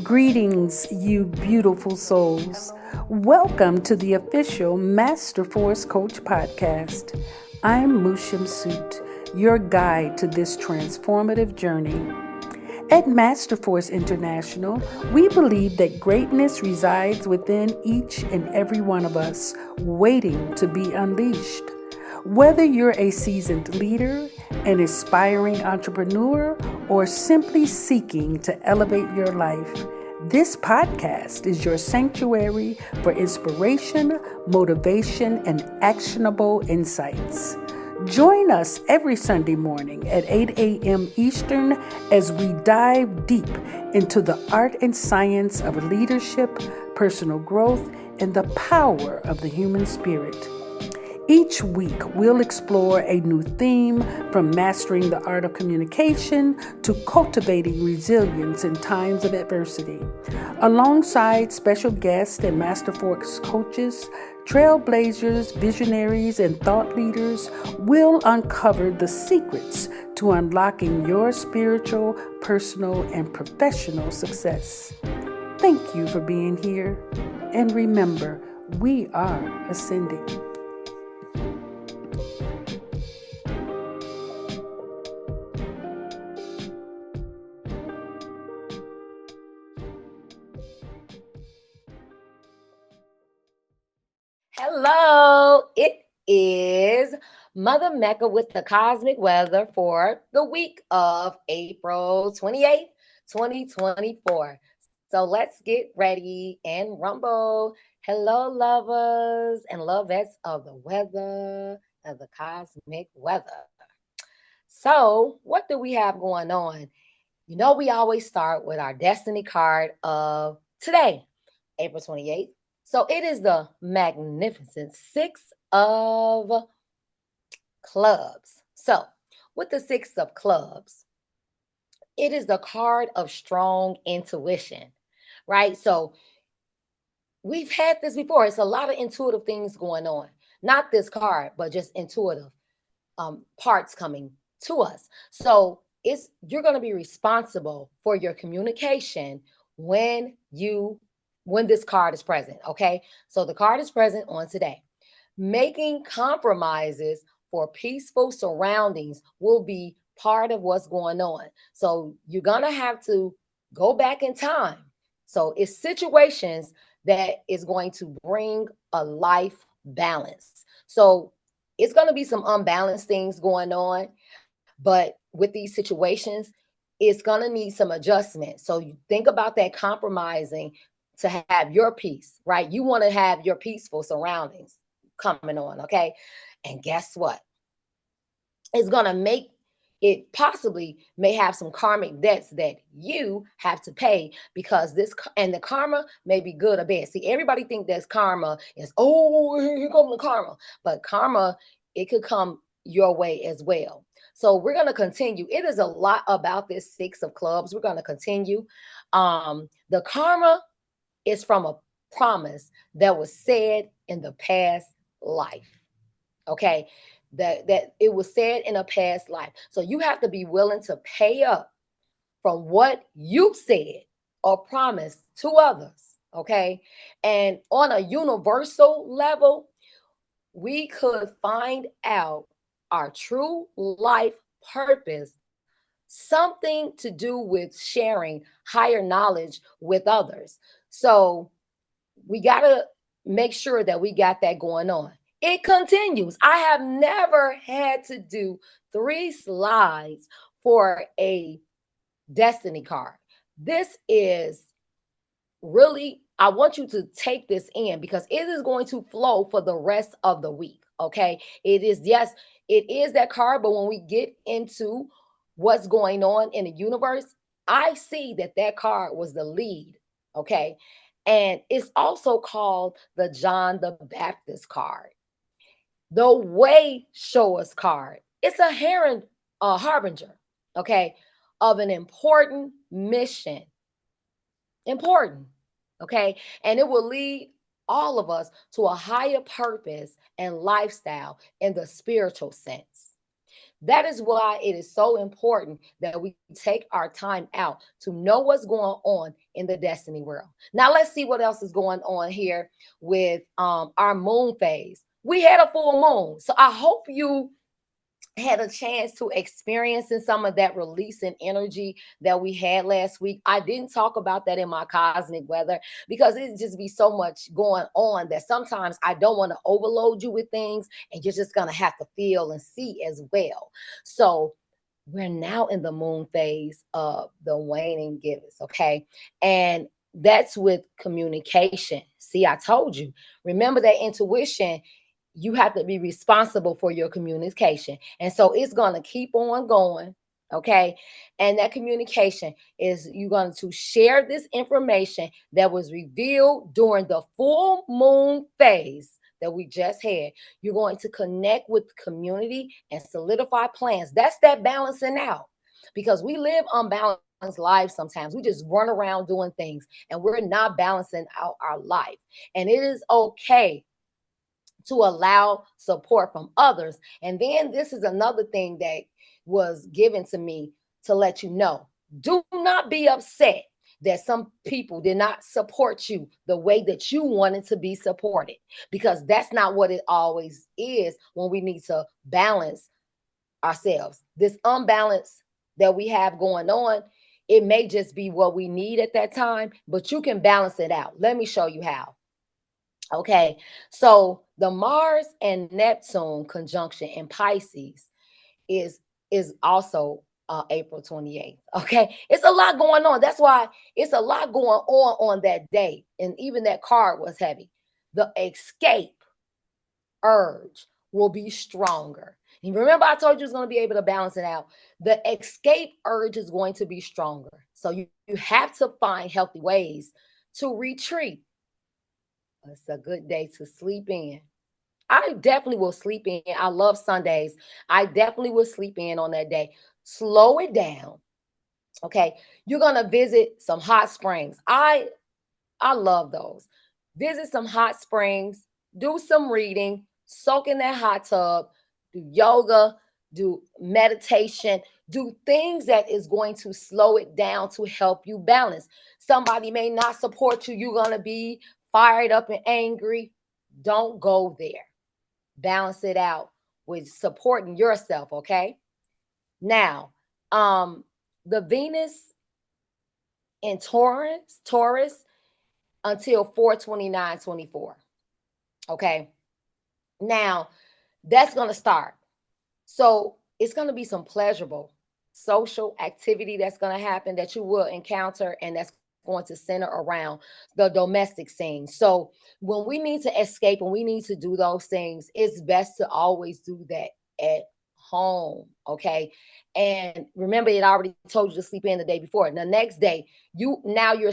Greetings, you beautiful souls. Welcome to the official Master Force Coach podcast. I'm Shemsu-t, your guide to this transformative journey. At Master Force International, we believe that greatness resides within each and every one of us, waiting to be unleashed. Whether you're a seasoned leader, an aspiring entrepreneur, or simply seeking to elevate your life, this podcast is your sanctuary for inspiration, motivation, and actionable insights. Join us every Sunday morning at 8 a.m. Eastern as we dive deep into the art and science of leadership, personal growth, and the power of the human spirit. Each week, we'll explore a new theme, from mastering the art of communication to cultivating resilience in times of adversity. Alongside special guests and Master Force coaches, trailblazers, visionaries, and thought leaders, we'll uncover the secrets to unlocking your spiritual, personal, and professional success. Thank you for being here, and remember, we are ascending. Hello, it is Mother Mecca with the cosmic weather for the week of April 28th, 2024. So let's get ready and rumble. Hello, lovers and lovettes of the weather, of the cosmic weather. So, what do we have going on? You know, we always start with our destiny card of today, April 28th. So it is the magnificent Six of Clubs. So with the Six of Clubs, it is the card of strong intuition, right? So we've had this before. It's a lot of intuitive things going on. Not this card, but just intuitive parts coming to us. So you're going to be responsible for your communication when this card is present. Okay, so the card is present on today. Making compromises for peaceful surroundings will be part of what's going on. So you're going to have to go back in time. So it's situations that is going to bring a life balance. So it's going to be some unbalanced things going on, but with these situations, it's going to need some adjustment. So you think about that compromising to have your peace, right? You want to have your peaceful surroundings coming on, okay? And guess what? It's going to make it possibly may have some karmic debts that you have to pay, because the karma may be good or bad. See, everybody think that karma is, oh, here comes the karma, but karma, it could come your way as well. So we're going to continue. It is a lot about this Six of Clubs. We're going to continue. The karma is from a promise that was said in the past life. Okay, that it was said in a past life. So you have to be willing to pay up from what you said or promised to others. Okay, and on a universal level, we could find out our true life purpose, something to do with sharing higher knowledge with others. So we got to make sure that we got that going on. It continues. I have never had to do 3 slides for a destiny card. This is really, I want you to take this in, because it is going to flow for the rest of the week. Okay. It is, yes, it is that card. But when we get into what's going on in the universe, I see that card was the lead. Okay. And it's also called the John the Baptist card, the way showers card. It's a harbinger, okay, of an important mission. Important, okay? And it will lead all of us to a higher purpose and lifestyle in the spiritual sense. That is why it is so important that we take our time out to know what's going on in the destiny world. Now let's see what else is going on here with our moon phase. We had a full moon. So I hope you had a chance to experience in some of that releasing energy that we had last week. I didn't talk about that in my cosmic weather because it just be so much going on that sometimes I don't want to overload you with things, and you're just going to have to feel and see as well. So we're now in the moon phase of the waning givers, okay? And that's with communication. See, I told you. Remember that intuition, you have to be responsible for your communication. And so it's going to keep on going. Okay. And that communication is you're going to share this information that was revealed during the full moon phase that we just had. You're going to connect with the community and solidify plans. That's that balancing out, because we live unbalanced lives sometimes. We just run around doing things and we're not balancing out our life. And it is okay to allow support from others. And then this is another thing that was given to me to let you know. Do not be upset that some people did not support you the way that you wanted to be supported, because that's not what it always is when we need to balance ourselves. This unbalance that we have going on, it may just be what we need at that time, but you can balance it out. Let me show you how. Okay, so the Mars and Neptune conjunction in Pisces is also April 28th. Okay, it's a lot going on. That's why it's a lot going on that day, and even that card was heavy. The escape urge will be stronger. And remember, I told you it's going to be able to balance it out. The escape urge is going to be stronger. So you have to find healthy ways to retreat. It's a good day to sleep in. I definitely will sleep in. I love Sundays. I definitely will sleep in on that day. Slow it down. Okay. You're gonna visit some hot springs. I love those. Visit some hot springs, do some reading, soak in that hot tub, do yoga, do meditation, do things that is going to slow it down to help you balance. Somebody may not support you. You're going to be fired up and angry. Don't go there. Balance it out with supporting yourself, okay? Now, the Venus in Taurus until 4/29/24. Okay. Now that's going to start. So it's going to be some pleasurable social activity that's going to happen that you will encounter, and that's going to center around the domestic scene. So when we need to escape and we need to do those things, it's best to always do that at home. Okay. And remember, it already told you to sleep in the day before. The next day, you're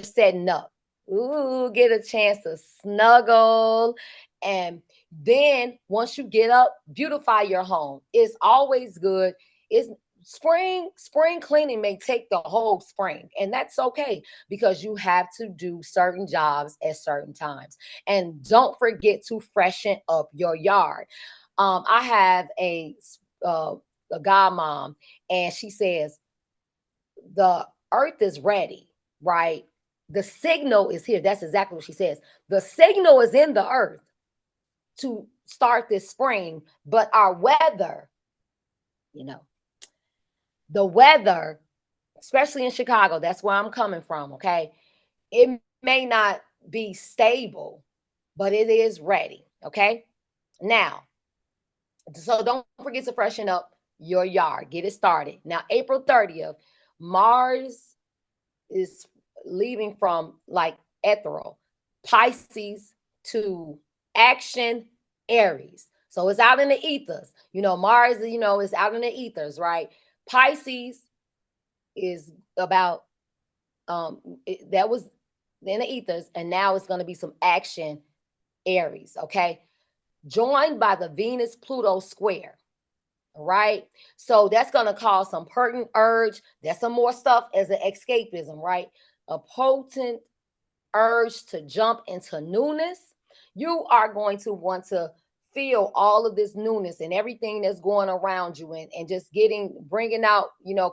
setting up. Ooh, get a chance to snuggle. And then once you get up, beautify your home. It's always good. It's spring cleaning may take the whole spring, and that's okay, because you have to do certain jobs at certain times. And don't forget to freshen up your yard. I have uh, a godmom, and she says the earth is ready, right? The signal is here. That's exactly what she says. The signal is in the earth to start this spring, but our weather, you know, the weather, especially in Chicago, that's where I'm coming from, okay? It may not be stable, but it is ready, okay? Now, so don't forget to freshen up your yard. Get it started. Now, April 30th, Mars is leaving from like ethereal, Pisces to action, Aries. So it's out in the ethers. Mars, is out in the ethers, right? Pisces is about that was in the ethers, and now it's going to be some action, Aries, okay? Joined by the Venus Pluto square. All right. So that's going to cause some pertinent urge. That's some more stuff as an escapism, right? A potent urge to jump into newness. You are going to want to feel all of this newness and everything that's going around you, and just bringing out,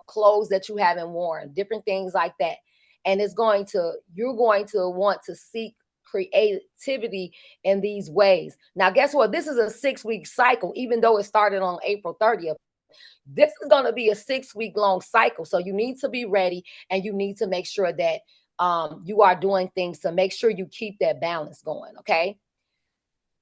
clothes that you haven't worn, different things like that. And you're going to want to seek creativity in these ways. Now, guess what? This is a 6 week cycle, even though it started on April 30th. This is going to be a 6 week long cycle. So you need to be ready, and you need to make sure that you are doing things to make sure you keep that balance going. Okay.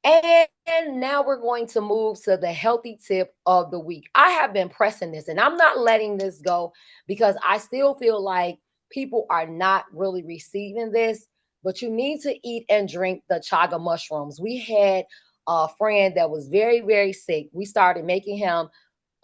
And now we're going to move to the healthy tip of the week. I have been pressing this, and I'm not letting this go because I still feel like people are not really receiving this. But you need to eat and drink the chaga mushrooms. We had a friend that was very, very sick. We started making him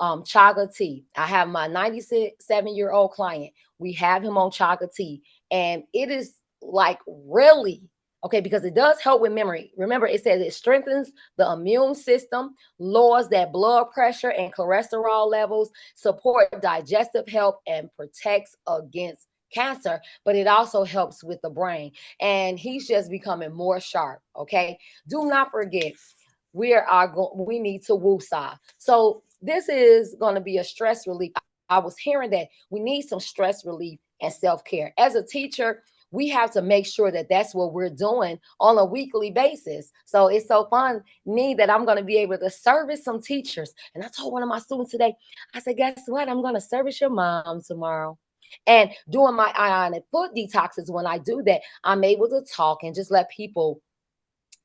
chaga tea. I have my 97-year-old client. We have him on chaga tea, and it is like really okay, because it does help with memory. Remember, it says it strengthens the immune system, lowers that blood pressure and cholesterol levels, support digestive health, and protects against cancer. But it also helps with the brain. And he's just becoming more sharp. Okay. Do not forget, we need to woosah. So this is going to be a stress relief. I was hearing that we need some stress relief and self-care. As a teacher, we have to make sure that that's what we're doing on a weekly basis. So it's so fun me that I'm going to be able to service some teachers. And I told one of my students today, I said, guess what? I'm going to service your mom tomorrow. And doing my ionic foot detoxes, when I do that, I'm able to talk and just let people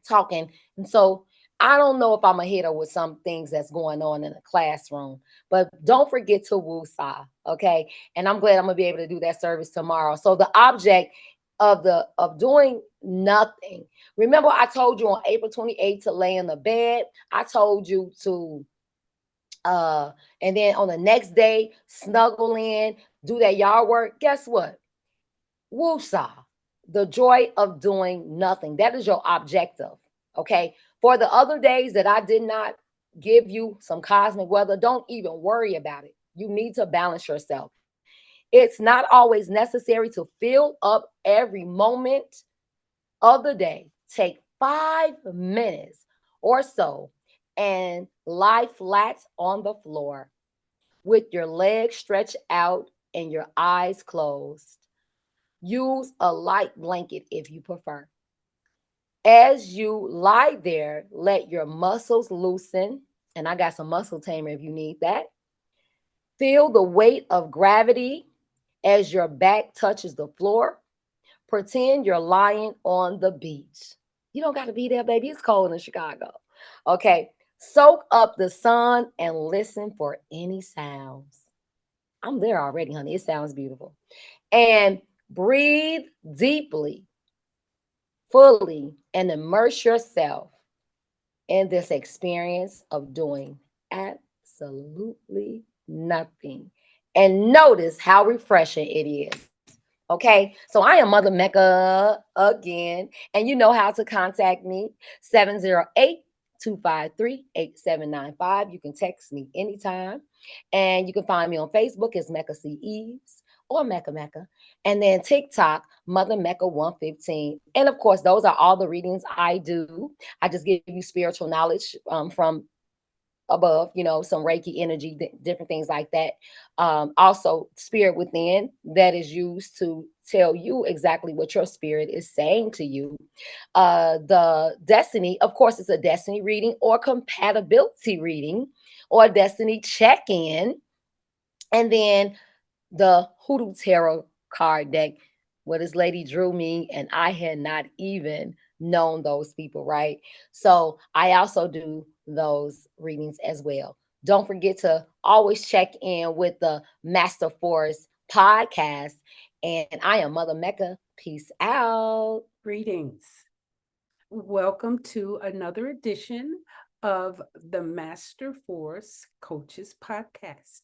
talking. And so I don't know if I'm a hitter with some things that's going on in the classroom, but don't forget to woosah. Okay. And I'm glad I'm gonna be able to do that service tomorrow. So the object of doing nothing. Remember, I told you on April 28th to lay in the bed. I told you to and then on the next day, snuggle in, do that yard work. Guess what? Woosah, the joy of doing nothing. That is your objective. Okay. For the other days that I did not give you some cosmic weather, don't even worry about it. You need to balance yourself. It's not always necessary to fill up every moment of the day. Take 5 minutes or so and lie flat on the floor with your legs stretched out and your eyes closed. Use a light blanket if you prefer. As you lie there, let your muscles loosen. And I got some muscle tamer if you need that. Feel the weight of gravity as your back touches the floor. Pretend you're lying on the beach. You don't got to be there, baby. It's cold in Chicago. Okay. Soak up the sun and listen for any sounds. I'm there already, honey. It sounds beautiful. And breathe deeply, fully, and immerse yourself in this experience of doing absolutely nothing. And notice how refreshing it is. Okay, so I am Mother Mecca again, and you know how to contact me 708 253 8795. You can text me anytime, and you can find me on Facebook as Mecca C. Eves or Mecca Mecca, and then TikTok, Mother Mecca 115. And of course, those are all the readings I do. I just give you spiritual knowledge from above, some Reiki energy, different things like that. Also, spirit within, that is used to tell you exactly what your spirit is saying to you. The destiny, of course, it's a destiny reading or compatibility reading or destiny check in. And then the Hoodoo Tarot card deck, what this lady drew me, and I had not even known those people, right? So I also do those readings as well. Don't forget to always check in with the Master Force podcast. And I am Mother Mecca. Peace out. Greetings. Welcome to another edition of the Master Force Coaches Podcast.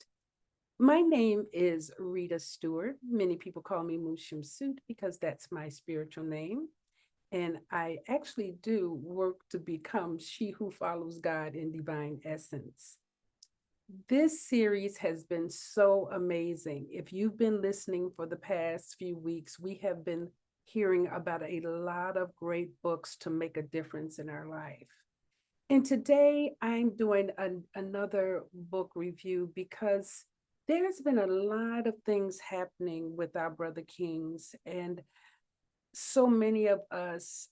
My name is Rita Stewart. Many people call me Shemsu-t because that's my spiritual name. And I actually do work to become she who follows God in divine essence. This series has been so amazing. If you've been listening for the past few weeks, we have been hearing about a lot of great books to make a difference in our life. And today I'm doing another book review because there's been a lot of things happening with our Brother Kings. And so many of us,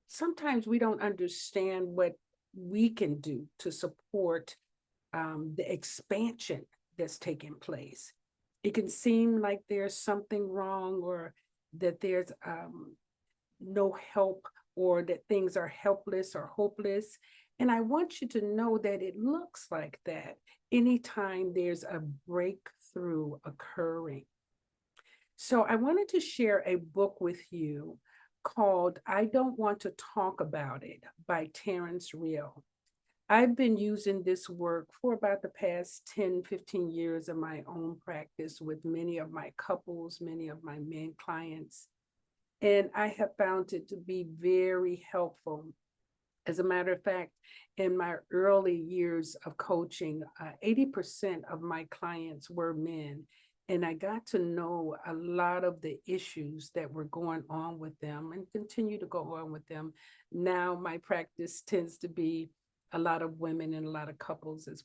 sometimes we don't understand what we can do to support the expansion that's taking place. It can seem like there's something wrong, or that there's no help, or that things are helpless or hopeless. And I want you to know that it looks like that anytime there's a breakthrough occurring. So I wanted to share a book with you called I Don't Want to Talk About It by Terrance Real. I've been using this work for about the past 10, 15 years of my own practice with many of my couples, many of my men clients. And I have found it to be very helpful. As a matter of fact, in my early years of coaching, 80% of my clients were men. And I got to know a lot of the issues that were going on with them and continue to go on with them. Now, my practice tends to be a lot of women and a lot of couples, as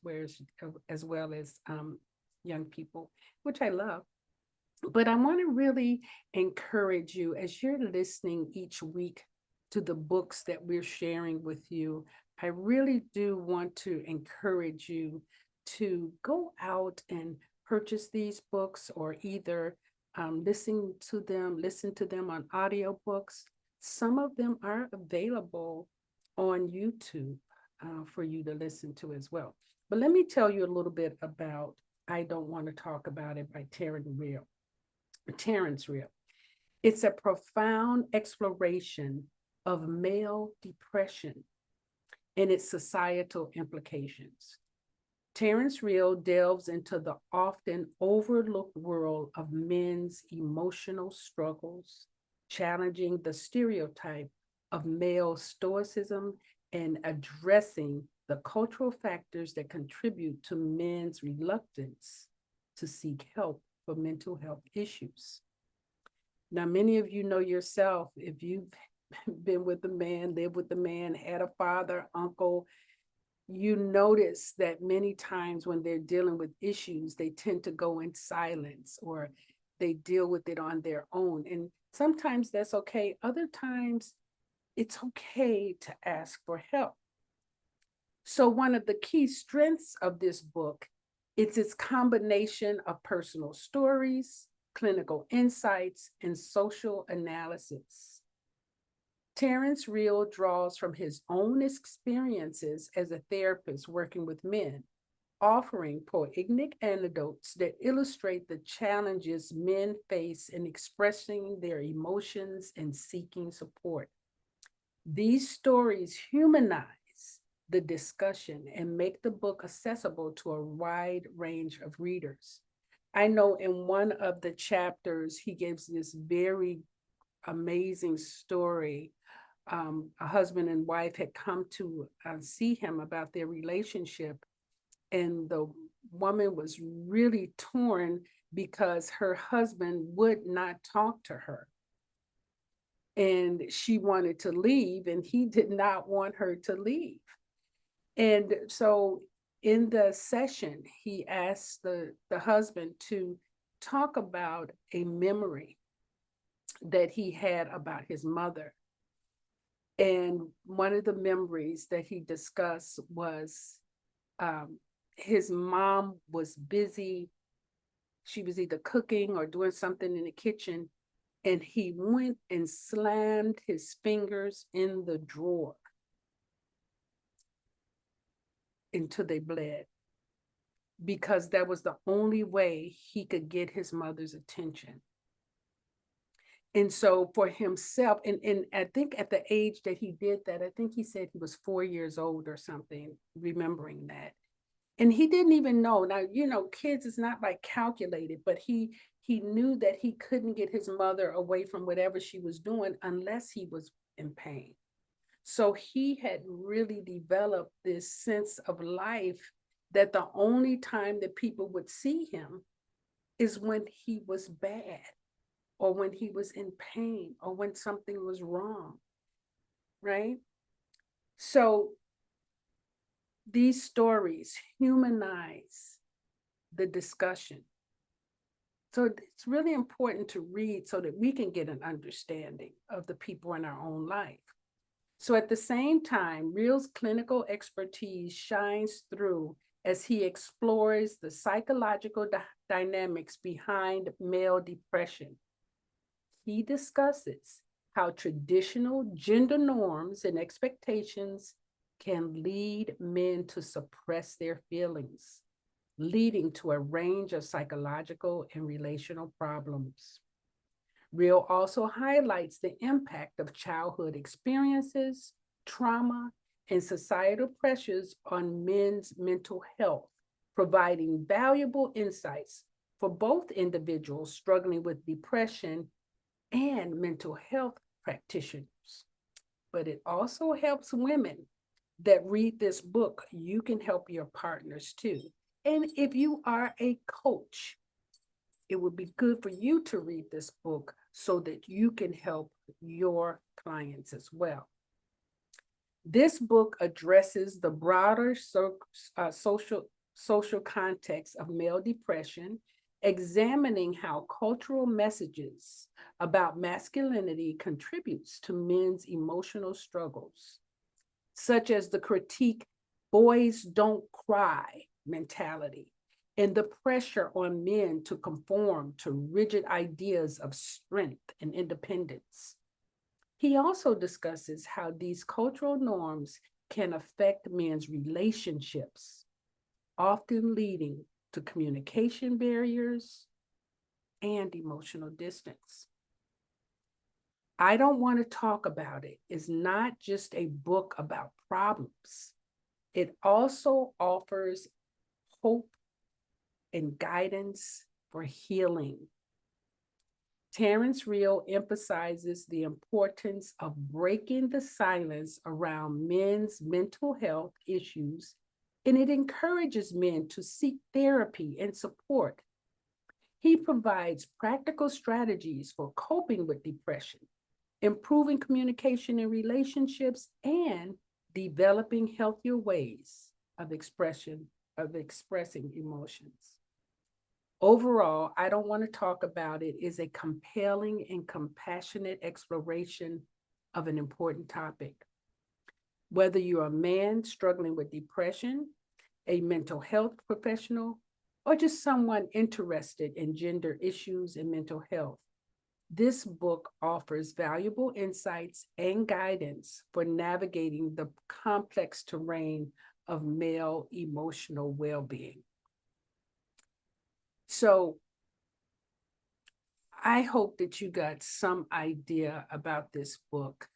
well as young people, which I love. But I want to really encourage you as you're listening each week to the books that we're sharing with you. I really do want to encourage you to go out and purchase these books, or either listen to them on audiobooks. Some of them are available on YouTube for you to listen to as well. But let me tell you a little bit about I Don't Want to Talk About It by Terrance Real. It's a profound exploration of male depression and its societal implications. Terrance Real delves into the often overlooked world of men's emotional struggles, challenging the stereotype of male stoicism and addressing the cultural factors that contribute to men's reluctance to seek help for mental health issues. Now, many of you know yourself, if you've been with a man, lived with a man, had a father, uncle, you notice that many times when they're dealing with issues, they tend to go in silence, or they deal with it on their own. And sometimes that's okay. Other times it's okay to ask for help. So one of the key strengths of this book is its combination of personal stories, clinical insights, and social analysis. Terrance Real draws from his own experiences as a therapist working with men, offering poignant anecdotes that illustrate the challenges men face in expressing their emotions and seeking support. These stories humanize the discussion and make the book accessible to a wide range of readers. I know in one of the chapters, he gives this very amazing story. A husband and wife had come to see him about their relationship, and the woman was really torn because her husband would not talk to her, and she wanted to leave, and he did not want her to leave. And so in the session, he asked the husband to talk about a memory that he had about his mother. And one of the memories that he discussed was um, his mom was busy. She was either cooking or doing something in the kitchen, and he went and slammed his fingers in the drawer until they bled, because that was the only way he could get his mother's attention. And so for himself, and I think at the age that he did that, I think he said he was 4 years old or something, remembering that. And he didn't even know. Now, kids is not like calculated, but he knew that he couldn't get his mother away from whatever she was doing unless he was in pain. So he had really developed this sense of life, that the only time that people would see him is when he was bad, or when he was in pain, or when something was wrong, right? So These stories humanize the discussion. So it's really important to read so that we can get an understanding of the people in our own life. So at the same time, Real's clinical expertise shines through as he explores the psychological dynamics behind male depression. He discusses how traditional gender norms and expectations can lead men to suppress their feelings, leading to a range of psychological and relational problems. Real also highlights the impact of childhood experiences, trauma, and societal pressures on men's mental health, providing valuable insights for both individuals struggling with depression and mental health practitioners. But it also helps women that read this book. You can help your partners too. And if you are a coach, it would be good for you to read this book so that you can help your clients as well. This book addresses the broader social context of male depression, examining how cultural messages about masculinity contributes to men's emotional struggles, such as the critique boys don't cry mentality and the pressure on men to conform to rigid ideas of strength and independence. He also discusses how these cultural norms can affect men's relationships, often leading to communication barriers and emotional distance. I Don't Want to Talk About It is not just a book about problems, it also offers hope and guidance for healing. Terrance Real emphasizes the importance of breaking the silence around men's mental health issues, and it encourages men to seek therapy and support. He provides practical strategies for coping with depression, improving communication in relationships, and developing healthier ways of expressing emotions. Overall, I Don't Want to Talk About It is a compelling and compassionate exploration of an important topic. Whether you're a man struggling with depression, a mental health professional, or just someone interested in gender issues and mental health, this book offers valuable insights and guidance for navigating the complex terrain of male emotional well being. So, I hope that you got some idea about this book.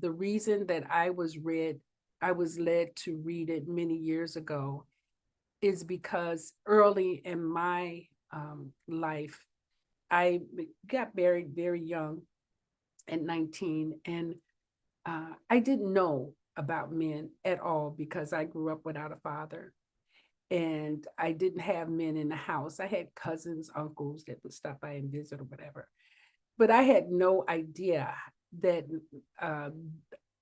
The reason that I was led to read it many years ago is because early in my life, I got married very young at 19, and I didn't know about men at all because I grew up without a father. And I didn't have men in the house. I had cousins, uncles that would stop by and visit or whatever. But I had no idea that uh,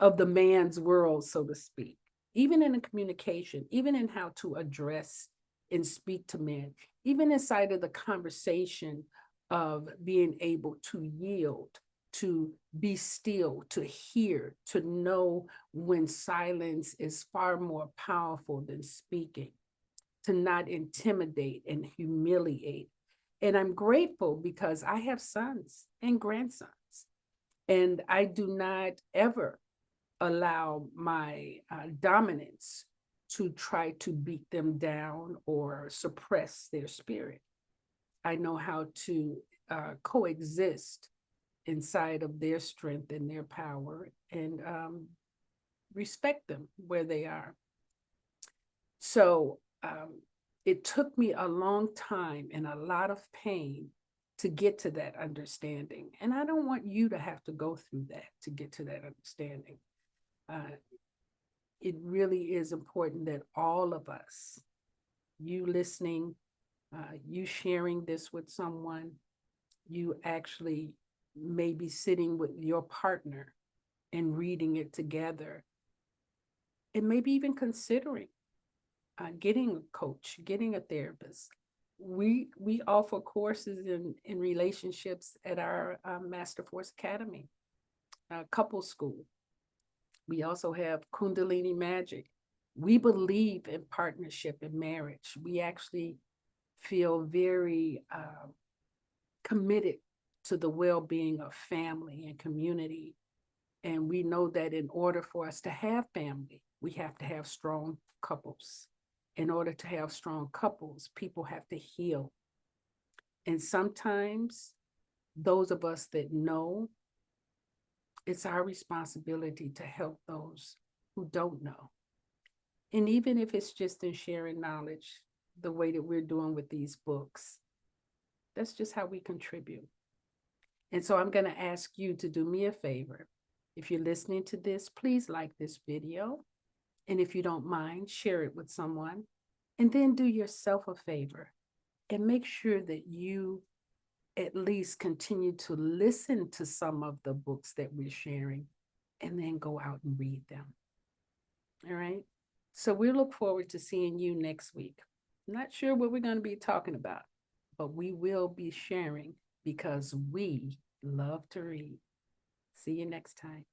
of the man's world, so to speak, even in the communication, even in how to address and speak to men, even inside of the conversation of being able to yield, to be still, to hear, to know when silence is far more powerful than speaking, to not intimidate and humiliate. And I'm grateful because I have sons and grandsons, and I do not ever allow my dominance to try to beat them down or suppress their spirit. I know how to coexist inside of their strength and their power, and respect them where they are. So it took me a long time and a lot of pain to get to that understanding. And I don't want you to have to go through that to get to that understanding. Uh, it really is important that all of us, you listening, you sharing this with someone, you actually maybe sitting with your partner and reading it together, and maybe even considering getting a coach, getting a therapist. We offer courses in relationships at our Master Force Academy, couple school. We also have Kundalini Magic. We believe in partnership and marriage. We actually feel very committed to the well being of family and community. And we know that in order for us to have family, we have to have strong couples. In order to have strong couples, people have to heal. And sometimes those of us that know, it's our responsibility to help those who don't know. And even if it's just in sharing knowledge, the way that we're doing with these books, that's just how we contribute. And so I'm going to ask you to do me a favor. If you're listening to this, please like this video. And if you don't mind, share it with someone. And then do yourself a favor and make sure that you at least continue to listen to some of the books that we're sharing and then go out and read them. All right. So we look forward to seeing you next week. Not sure what we're going to be talking about, but we will be sharing because we love to read. See you next time.